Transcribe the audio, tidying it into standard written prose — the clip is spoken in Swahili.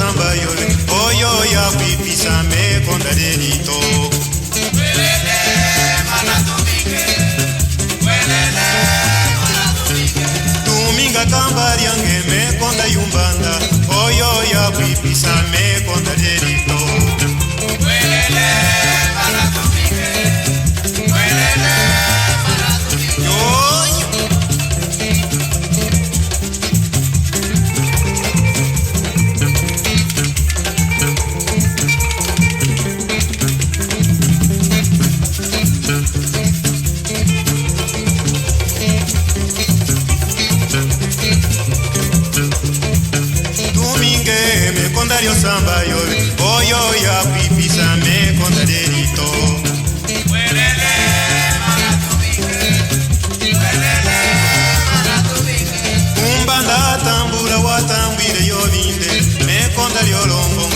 samba yobe oyo ya kwipisa mekonda delito Welele manatumike Welele manatumike Tuminga kambari yange mekonda yumbanda oyo ya kwipisa mekonda delito Welele manatumike Welele manatumike Yoyo Mekondario samba yobe oyo ya kwipisa mekonda delito Welele manatumike Welele manatumike Umbanda tambula watambwile yobinde mekonda lyolongo